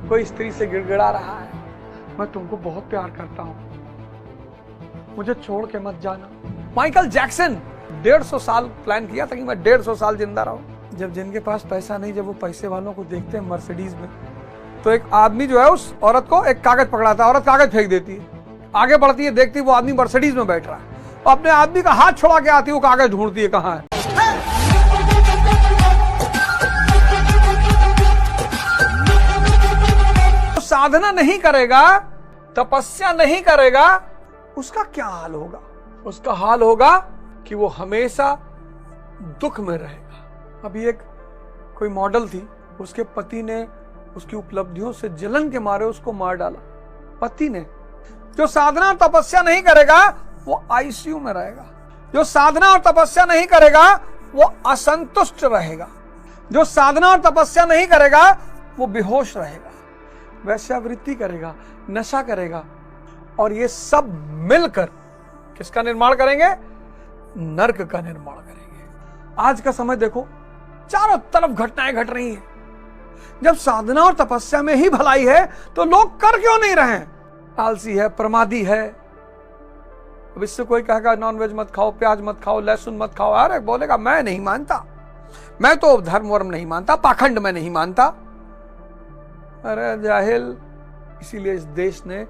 कोई स्त्री से गिड़गिड़ा रहा है, मैं तुमको बहुत प्यार करता हूं, मुझे छोड़ के मत जाना। माइकल जैक्सन 150 साल प्लान किया था कि मैं 150 साल जिंदा रहूं। जब जिनके पास पैसा नहीं, जब वो पैसे वालों को देखते हैं मर्सिडीज में, तो एक आदमी जो है उस औरत को एक कागज पकड़ाता है, औरत कागज फेंक देती है, आगे बढ़ती है, देखती है वो आदमी मर्सिडीज में बैठ रहा है, और अपने आदमी का हाथ छोड़ा के आती है, वो कागज ढूंढती है कहां है। तो साधना नहीं करेगा, तपस्या नहीं करेगा, उसका क्या हाल होगा? उसका हाल होगा कि वो हमेशा दुख में रहेगा। अभी एक कोई मॉडल थी, उसके पति ने उसकी उपलब्धियों से जलन के मारे उसको मार डाला, पति ने। जो साधना और तपस्या नहीं करेगा वो आईसीयू में रहेगा। जो साधना और तपस्या नहीं करेगा वो असंतुष्ट रहेगा। जो साधना और तपस्या नहीं करेगा वो बेहोश रहेगा, वैश्यावृत्ति करेगा, नशा करेगा, और ये सब मिलकर किसका निर्माण करेंगे? नरक का निर्माण करेंगे। आज का समय देखो, चारों तरफ घटनाएं घट रही हैं। जब साधना और तपस्या में ही भलाई है तो लोग कर क्यों नहीं रहे? आलसी है, प्रमादी है। अब इससे कोई कहेगा नॉनवेज मत खाओ, प्याज मत खाओ, लहसुन मत खाओ, अरे बोलेगा मैं नहीं मानता, मैं तो धर्म वर्म नहीं मानता, पाखंड में नहीं मानता। अरे जाहिल। इसीलिए इस देश ने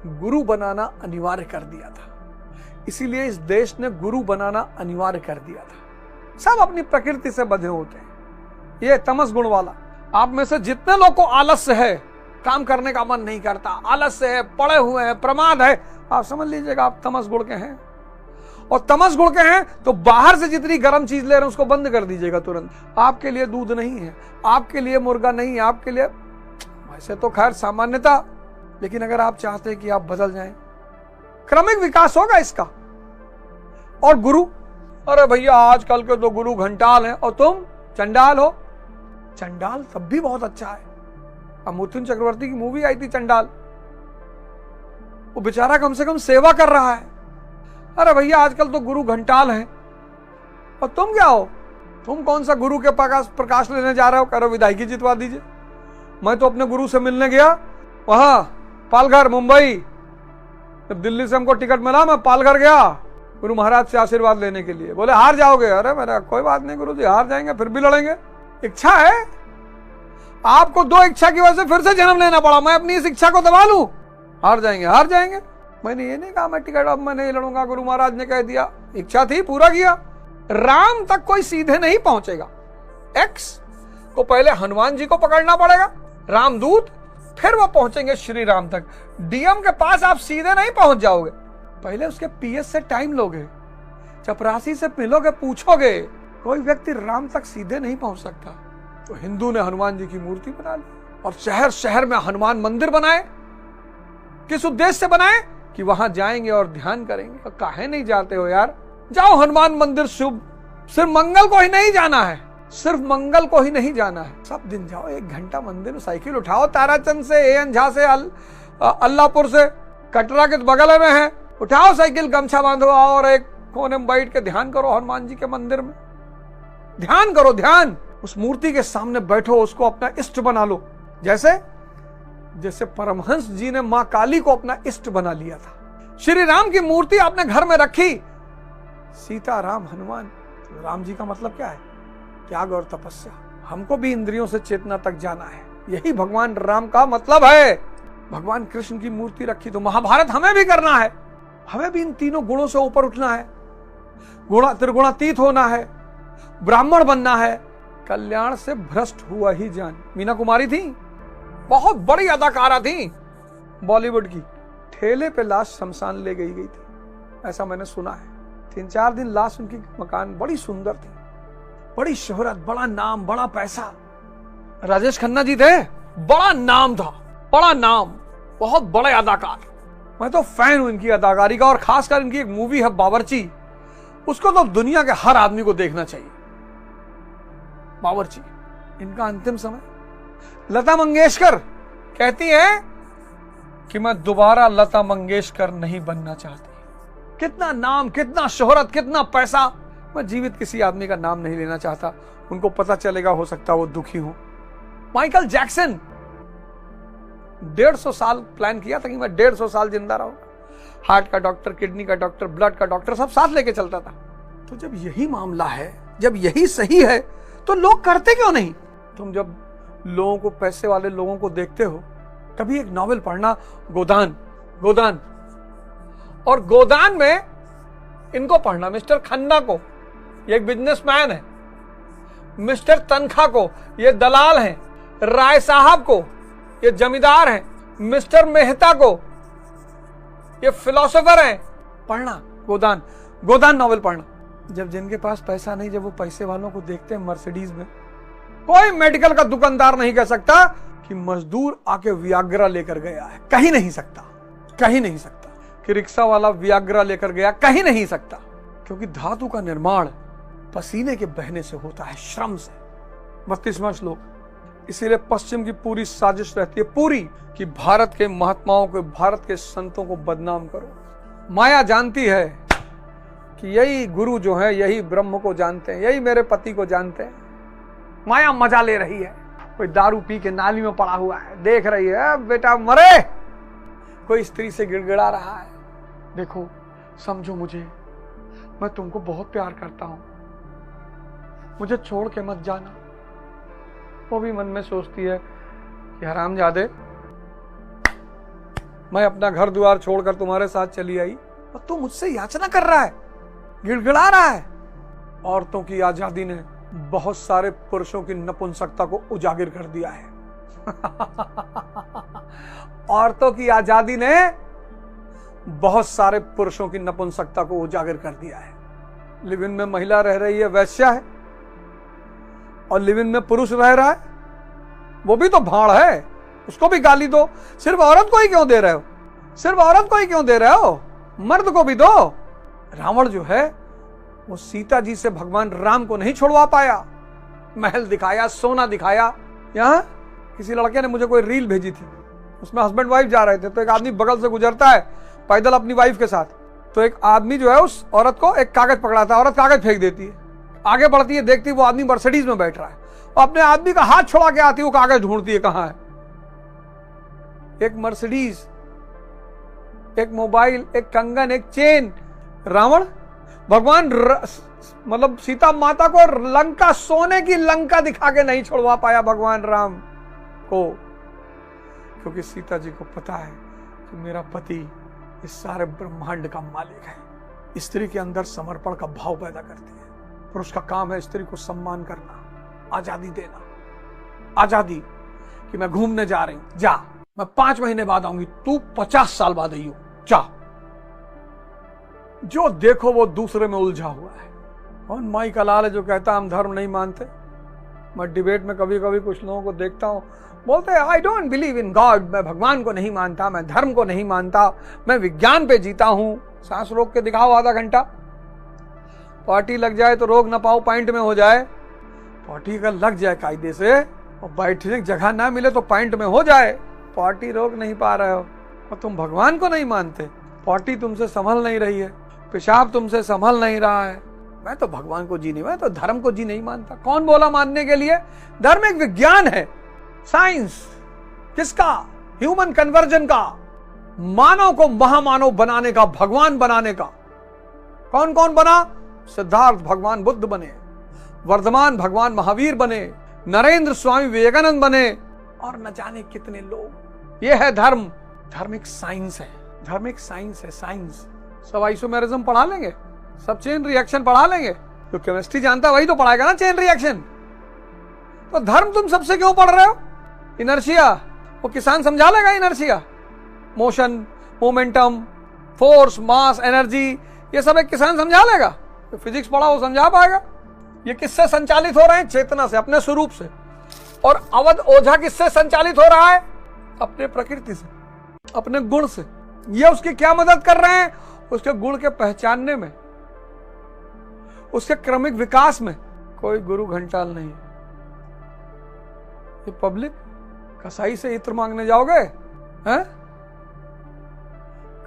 गुरु बनाना अनिवार्य कर दिया था। इसीलिए इस देश ने गुरु बनाना अनिवार्य कर दिया था। सब अपनी प्रकृति से बंधे होते हैं। ये तमस गुण वाला, आप में से जितने लोग को आलस्य है, काम करने का मन नहीं करता, आलस्य है, पड़े हुए हैं, प्रमाद है, आप समझ लीजिएगा आप तमस गुण के हैं। और तमस गुण के हैं तो बाहर से जितनी गर्म चीज ले रहे हैं उसको बंद कर दीजिएगा तुरंत। आपके लिए दूध नहीं है, आपके लिए मुर्गा नहीं है, आपके लिए वैसे तो खैर सामान्यता, लेकिन अगर आप चाहते हैं कि आप बदल जाएं, क्रमिक विकास होगा इसका। और गुरु, अरे भैया आजकल के तो गुरु घंटाल हैं और तुम चंडाल हो। चंडाल तब भी बहुत अच्छा है। अब मिथुन चक्रवर्ती की मूवी आई थी चंडाल, वो बेचारा कम से कम सेवा कर रहा है। अरे भैया आजकल तो गुरु घंटाल हैं और तुम क्या हो? तुम कौन सा गुरु के प्रकाश लेने जा रहे हो? करो विधायकी जितवा दीजिए। मैं तो अपने गुरु से मिलने गया वहां पालघर, मुंबई। जब दिल्ली से हमको टिकट मिला, मैं पालघर गया गुरु महाराज से आशीर्वाद लेने के लिए। बोले हार जाओगे। अरे मेरा कोई बात नहीं गुरु जी, हार जाएंगे फिर भी लड़ेंगे। इच्छा है आपको, 2 इच्छा की वजह से फिर से जन्म लेना पड़ा। मैं अपनी इस इच्छा को दबा लूं, हार जाएंगे, हार जाएंगे। मैंने ये नहीं कहा मैं टिकट अब मैं नहीं लड़ूंगा, गुरु महाराज ने कह दिया, इच्छा थी पूरा किया। राम तक कोई सीधे नहीं पहुंचेगा। एक्स को पहले हनुमान जी को पकड़ना पड़ेगा, रामदूत, फिर वो पहुंचेंगे श्री राम तक। डीएम के पास आप सीधे नहीं पहुंच जाओगे, पहले उसके पीएस से टाइम लोगे, चपरासी से मिलोगे, पूछोगे। कोई व्यक्ति राम तक सीधे नहीं पहुंच सकता। तो हिंदू ने हनुमान जी की मूर्ति बना ली और शहर शहर में हनुमान मंदिर बनाए। किस उद्देश्य से बनाए? कि वहां जाएंगे और ध्यान करेंगे। तो काहे नहीं जाते हो यार? जाओ हनुमान मंदिर, शुभ। सिर्फ मंगल को ही नहीं जाना है, सिर्फ मंगल को ही नहीं जाना है, सब दिन जाओ। 1 घंटा मंदिर में साइकिल उठाओ, ताराचंद से, एएन झा से, अल्लाहपुर से, कटरा के बगल में है, उठाओ साइकिल, गमछा बांधो और एक कोने में बैठ के ध्यान करो हनुमान जी के मंदिर में। ध्यान करो, ध्यान। उस मूर्ति के सामने बैठो, उसको अपना इष्ट बना लो। जैसे जैसे परमहंस जी ने मां काली को अपना इष्ट बना लिया था। श्री राम की मूर्ति आपने घर में रखी, सीता, राम, हनुमान। तो राम जी का मतलब क्या है? त्याग और तपस्या। हमको भी इंद्रियों से चेतना तक जाना है, यही भगवान राम का मतलब है। भगवान कृष्ण की मूर्ति रखी तो महाभारत हमें भी करना है। हमें भी इन तीनों गुणों से ऊपर उठना है, त्रिगुणातीत होना है, ब्राह्मण बनना है। कल्याण से भ्रष्ट हुआ ही जान। मीना कुमारी थी, बहुत बड़ी अदाकारा थी बॉलीवुड की। ठेले पे लाश शमशान ले गई थी, ऐसा मैंने सुना है। 3-4 दिन लाश उनकी मकान, बड़ी सुंदर थी, बड़ी शोहरत, बड़ा नाम, बड़ा पैसा। राजेश खन्ना जी थे, बड़ा नाम था, बड़ा नाम, बहुत बड़े अदाकार। मैं तो फैन हूं इनकी अदाकारी का, और खासकर इनकी एक मूवी है बावर्ची, उसको तो दुनिया के हर आदमी को देखना चाहिए। बावर्ची। इनका अंतिम समय, लता मंगेशकर कहती है कि मैं दोबारा लता मंगेशकर नहीं बनना चाहती। कितना नाम, कितना शोहरत, कितना पैसा। मैं जीवित किसी आदमी का नाम नहीं लेना चाहता, उनको पता चलेगा हो सकता वो दुखी हो। माइकल जैक्सन 150 साल प्लान किया था कि मैं 150 साल जिंदा रहूंगा। हार्ट का डॉक्टर, किडनी का डॉक्टर, ब्लड का डॉक्टर सब साथ लेके चलता था। तो जब यही मामला है, जब यही सही है, तो लोग करते क्यों नहीं? तुम जब लोगों को, पैसे वाले लोगों को देखते हो, कभी एक नॉवेल पढ़ना, गोदान। गोदान और गोदान में इनको पढ़ना, मिस्टर खन्ना को, ये एक बिजनेसमैन है, मिस्टर तनखा को, ये दलाल हैं, राय साहब को, ये जमींदार हैं, मिस्टर मेहता को, ये फिलोसोफर हैं। पढ़ना गोदान, गोदान नॉवेल पढ़ना। जब जिनके पास पैसा नहीं, जब वो पैसे वालों को देखते हैं मर्सिडीज में, कोई मेडिकल का दुकानदार नहीं कह सकता कि मजदूर आके वियाग्रा लेकर गया है, कहीं नहीं सकता, कहीं नहीं सकता। कि रिक्शा वाला वियाग्रा लेकर गया, कहीं नहीं सकता, क्योंकि धातु का निर्माण पसीने के बहने से होता है, श्रम से। 32वां श्लोक। इसीलिए पश्चिम की पूरी साजिश रहती है, पूरी, कि भारत के महात्माओं को, भारत के संतों को बदनाम करो। माया जानती है कि यही गुरु जो है, यही ब्रह्म को जानते हैं, यही मेरे पति को जानते हैं। माया मजा ले रही है। कोई दारू पी के नाली में पड़ा हुआ है, देख रही है बेटा मरे, कोई स्त्री से गिड़गिड़ा रहा है, देखो समझो मुझे, मैं तुमको बहुत प्यार करता हूं, मुझे छोड़ के मत जाना। वो भी मन में सोचती है कि हरामजादे, मैं अपना घर द्वार छोड़कर तुम्हारे साथ चली आई और तू मुझसे याचना कर रहा है, गिड़गिड़ा रहा है। औरतों की आजादी ने बहुत सारे पुरुषों की नपुंसकता को उजागर कर दिया है। औरतों की आजादी ने बहुत सारे पुरुषों की नपुंसकता को उजागर कर दिया है। लिव इन में महिला रह रही है, वैश्या है, और लिव इन में पुरुष रह रहा है, वो भी तो भाड़ है, उसको भी गाली दो। सिर्फ औरत को ही क्यों दे रहे हो? सिर्फ औरत को ही क्यों दे रहे हो? मर्द को भी दो। रावण जो है वो सीता जी से भगवान राम को नहीं छुड़वा पाया। महल दिखाया, सोना दिखाया। यहां किसी लड़के ने मुझे कोई रील भेजी थी, उसमें हस्बैंड वाइफ जा रहे थे, तो एक आदमी बगल से गुजरता है पैदल अपनी वाइफ के साथ, तो एक आदमी जो है उस औरत को एक कागज पकड़ाता है, औरत कागज फेंक देती है, आगे बढ़ती है, देखती है वो आदमी मर्सिडीज में बैठ रहा है, और अपने आदमी का हाथ छुड़ा के आती है, वो कागज ढूंढती है कहां है। एक मर्सिडीज, एक मोबाइल, एक कंगन, एक चेन। रावण भगवान मतलब सीता माता को लंका, सोने की लंका दिखा के नहीं छुड़वा पाया भगवान राम को, क्योंकि सीता जी को पता है कि मेरा पति इस सारे ब्रह्मांड का मालिक है। स्त्री के अंदर समर्पण का भाव पैदा करती है। पुरुष का काम है स्त्री को सम्मान करना, आजादी देना। आजादी कि मैं घूमने जा रही हूं, जा, मैं 5 महीने बाद आऊंगी, तू 50 साल बाद आई हो, जा। जो देखो वो दूसरे में उलझा हुआ है। कौन माई का लाल है जो कहता हम धर्म नहीं मानते? मैं डिबेट में कभी कभी कुछ लोगों को देखता हूं, बोलते हैं I don't believe in God, मैं भगवान को नहीं मानता, मैं धर्म को नहीं मानता, मैं विज्ञान पे जीता हूं। सांस रोक के दिखाओ आधा घंटा। पार्टी लग जाए तो रोक ना पाओ, पॉइंट में हो जाए। पार्टी अगर लग जाए कायदे से और बैठने की जगह ना मिले तो पॉइंट में हो जाए। पार्टी रोक नहीं पा रहे हो और तुम भगवान को नहीं मानते। पार्टी तुमसे संभल नहीं रही है, पेशाब तुमसे संभल नहीं रहा है। मैं तो भगवान को जी नहीं, मैं तो धर्म को जी नहीं मानता। कौन बोला मानने के लिए? धर्म एक विज्ञान है, साइंस। किसका? ह्यूमन कन्वर्जन का, मानव को महामानव बनाने का, भगवान बनाने का। कौन कौन बना? सिद्धार्थ भगवान बुद्ध बने, वर्धमान भगवान महावीर बने, नरेंद्र स्वामी विवेकानंद बने, और न जाने कितने लोग। यह है धर्म। धर्म एक साइंस है, धर्म एक साइंस है, साइंस। सब आइसोमेरिज्म पढ़ा लेंगे, सब चेन रिएक्शन पढ़ा लेंगे, जो केमिस्ट्री जानता वही तो पढ़ाएगा ना चेन रिएक्शन। तो धर्म तुम सबसे क्यों पढ़ रहे हो? इनर्शिया, वो किसान समझा लेगा इनर्शिया, मोशन, मोमेंटम, फोर्स, मास, एनर्जी, ये सब एक किसान समझा लेगा। तो फिजिक्स पढ़ा वो समझा पाएगा। ये किससे संचालित हो रहे हैं? चेतना से, अपने स्वरूप से। और अवध ओझा किससे संचालित हो रहा है? अपने प्रकृति से, अपने गुण से। ये उसकी क्या मदद कर रहे हैं? उसके गुण के पहचानने में, उसके क्रमिक विकास में। कोई गुरु घंटाल नहीं। ये पब्लिक कसाई से इत्र मांगने जाओगे? हैं?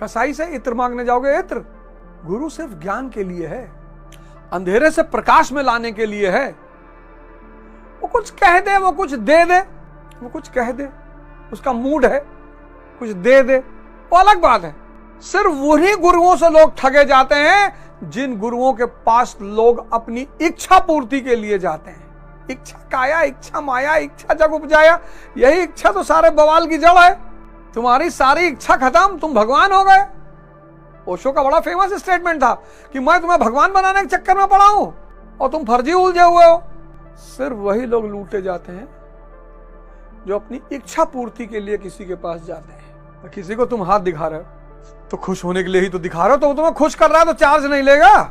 कसाई से इत्र मांगने जाओगे? इत्र गुरु सिर्फ ज्ञान के लिए है, अंधेरे से प्रकाश में लाने के लिए है। वो कुछ कह दे, वो कुछ दे दे, वो कुछ कह दे, उसका मूड है। कुछ दे दे, वो अलग बात है। सिर्फ वही गुरुओं से लोग ठगे जाते हैं जिन गुरुओं के पास लोग अपनी इच्छा पूर्ति के लिए जाते हैं। इच्छा काया, इच्छा माया, इच्छा जग उपजाया, यही इच्छा तो सारे बवाल की जड़ है। तुम्हारी सारी इच्छा खत्म, तुम भगवान हो गए। ओशो का बड़ा फेमस स्टेटमेंट था कि मैं तुम्हें भगवान बनाने के चक्कर में पड़ा हूं और तुम फर्जी उलझे हुए हो। सिर्फ वही लोग लूटे जाते हैं जो अपनी इच्छा पूर्ति के लिए किसी के पास जाते हैं। किसी को तुम हाथ दिखा रहे हो तो खुश होने के लिए ही तो दिखा रहे हो, तो वो तुम्हें खुश कर रहा है तो चार्ज नहीं लेगा।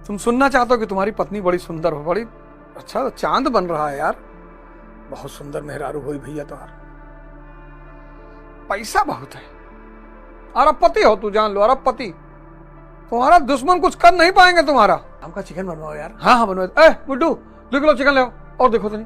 तुम सुनना चाहते हो कि तुम्हारी पत्नी बड़ी सुंदर हो, बड़ी अच्छा तो चांद बन रहा है यार, बहुत सुंदर मेहरारू हुई भैया तुम्हारा, पैसा बहुत है, अरबपति हो तू, जान लो अरबपति। तुम्हारा दुश्मन कुछ कर नहीं पाएंगे तुम्हारा। हमका चिकन बनवाओ यार। हाँ हाँ बनवाओ। ए गुड्डू 2 किलो चिकन ले आओ और देखो तो नहीं